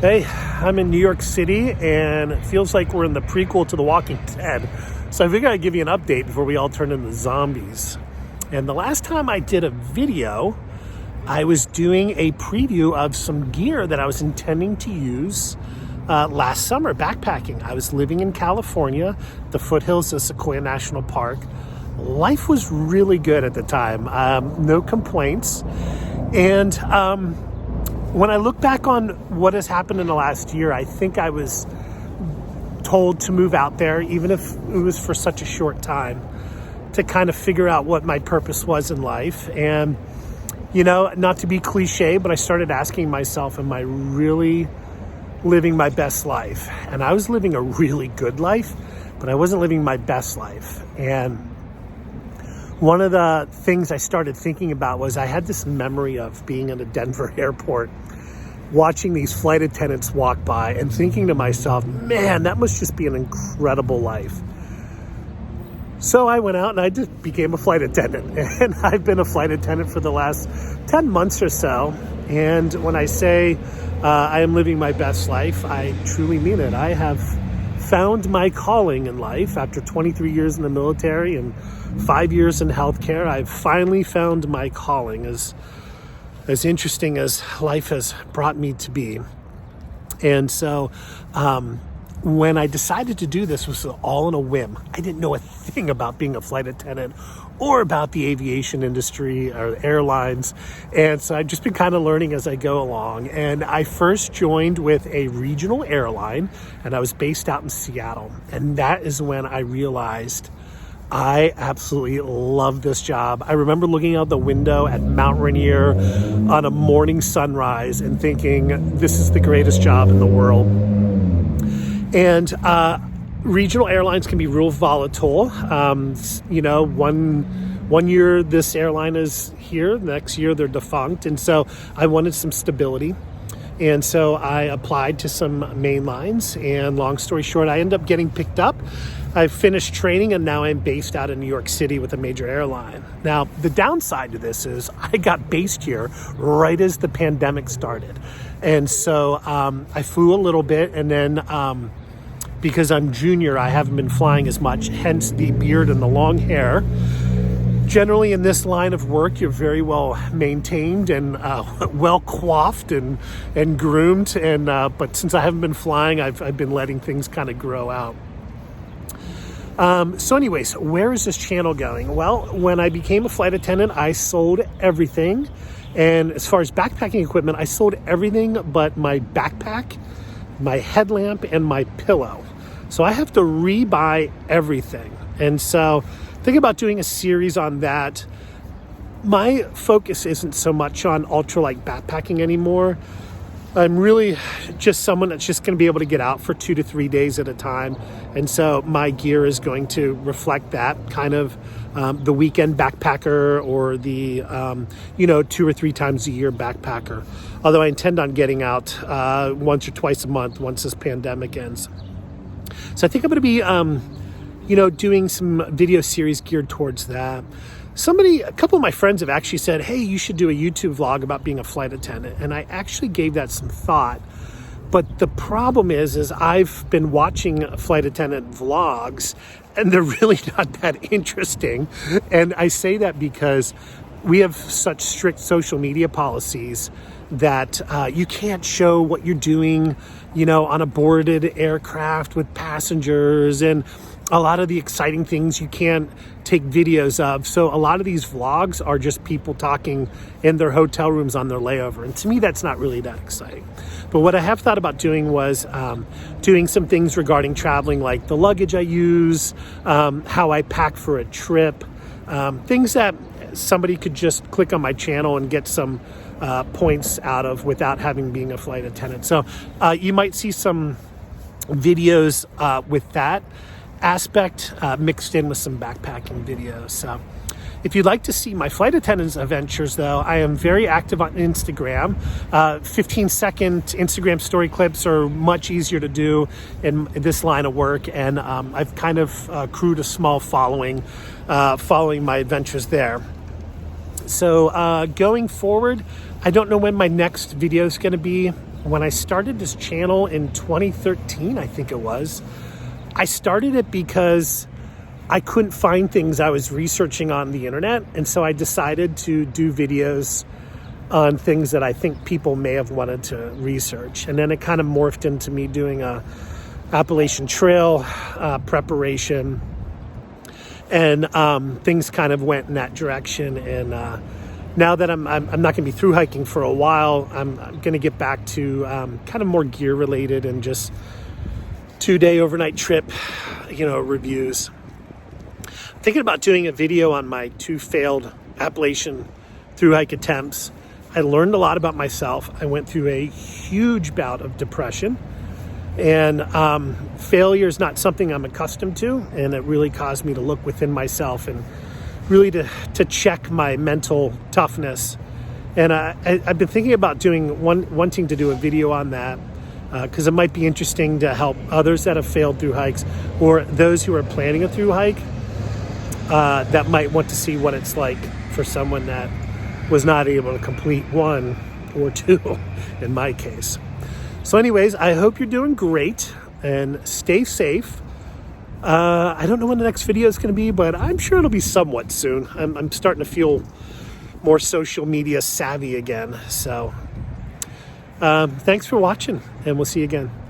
Hey, I'm in New York City, and it feels like we're in the prequel to The Walking Dead. So I figured I'd give you an update before we all turn into zombies. And the last time I did a video, I was doing a preview of some gear that I was intending to use last summer, backpacking. I was living in California, the foothills of Sequoia National Park. Life was really good at the time, no complaints. And when I look back on what has happened in the last year, I think I was told to move out there, even if it was for such a short time, to kind of figure out what my purpose was in life. And, you know, not to be cliche, but I started asking myself, am I really living my best life? And I was living a really good life, but I wasn't living my best life. And one of the things I started thinking about was I had this memory of being in a Denver airport, watching these flight attendants walk by and thinking to myself, man, that must just be an incredible life. So I went out and I just became a flight attendant. And I've been a flight attendant for the last 10 months or so. And when I say I am living my best life, I truly mean it. I have found my calling in life after 23 years in the military and 5 years in healthcare. I've finally found my calling, as interesting as life has brought me to be. And so when I decided to do this, it was all on a whim. I didn't know a thing about being a flight attendant or about the aviation industry or airlines. And so I've just been kind of learning as I go along. And I first joined with a regional airline, and I was based out in Seattle. And that is when I realized I absolutely love this job. I remember looking out the window at Mount Rainier on a morning sunrise and thinking, this is the greatest job in the world. And regional airlines can be real volatile. You know, one year this airline is here, next year they're defunct. And so I wanted some stability. And so I applied to some main lines, and long story short, I ended up getting picked up. I finished training, and now I'm based out in New York City with a major airline. Now, the downside to this is I got based here right as the pandemic started. And so I flew a little bit, and then because I'm junior, I haven't been flying as much, hence the beard and the long hair. Generally, in this line of work, you're very well maintained and well coiffed and groomed. And but since I haven't been flying, I've been letting things kind of grow out. So anyways, where is this channel going? Well, when I became a flight attendant, I sold everything. And as far as backpacking equipment, I sold everything but my backpack, my headlamp, and my pillow. So I have to rebuy everything. And so think about doing a series on that. My focus isn't so much on ultralight backpacking anymore. I'm really just someone that's just going to be able to get out for 2 to 3 days at a time. And so my gear is going to reflect that kind of the weekend backpacker or the, 2 or 3 times a year backpacker. Although I intend on getting out once or twice a month once this pandemic ends. So I think I'm going to be, doing some video series geared towards that. A couple of my friends have actually said, hey, you should do a YouTube vlog about being a flight attendant. And I actually gave that some thought. But the problem is I've been watching flight attendant vlogs, and they're really not that interesting. And I say that because we have such strict social media policies that you can't show what you're doing, on a boarded aircraft with passengers, and a lot of the exciting things you can't take videos of. So a lot of these vlogs are just people talking in their hotel rooms on their layover. And to me, that's not really that exciting. But what I have thought about doing was doing some things regarding traveling, like the luggage I use, how I pack for a trip, things that somebody could just click on my channel and get some points out of without having being a flight attendant. So you might see some videos with that aspect mixed in with some backpacking videos. So if you'd like to see my flight attendant's adventures, though, I am very active on Instagram. 15-second Instagram story clips are much easier to do in this line of work, and I've kind of accrued a small following following my adventures there. So going forward, I don't know when my next video is going to be. when I started this channel in 2013, I think it was, I started it because I couldn't find things I was researching on the internet. And so I decided to do videos on things that I think people may have wanted to research. And then it kind of morphed into me doing a Appalachian Trail preparation, and things kind of went in that direction. And now that I'm not going to be through hiking for a while, I'm going to get back to kind of more gear related and just 2-day overnight trip, reviews. Thinking about doing a video on my 2 failed Appalachian through hike attempts. I learned a lot about myself. I went through a huge bout of depression, and failure is not something I'm accustomed to, and it really caused me to look within myself and really to check my mental toughness. And I've been thinking about wanting to do a video on that because it might be interesting to help others that have failed through hikes, or those who are planning a through hike that might want to see what it's like for someone that was not able to complete 1 or 2 in my case. So anyways, I hope you're doing great and stay safe. I don't know when the next video is going to be, but I'm sure it'll be somewhat soon. I'm starting to feel more social media savvy again. So thanks for watching, and we'll see you again.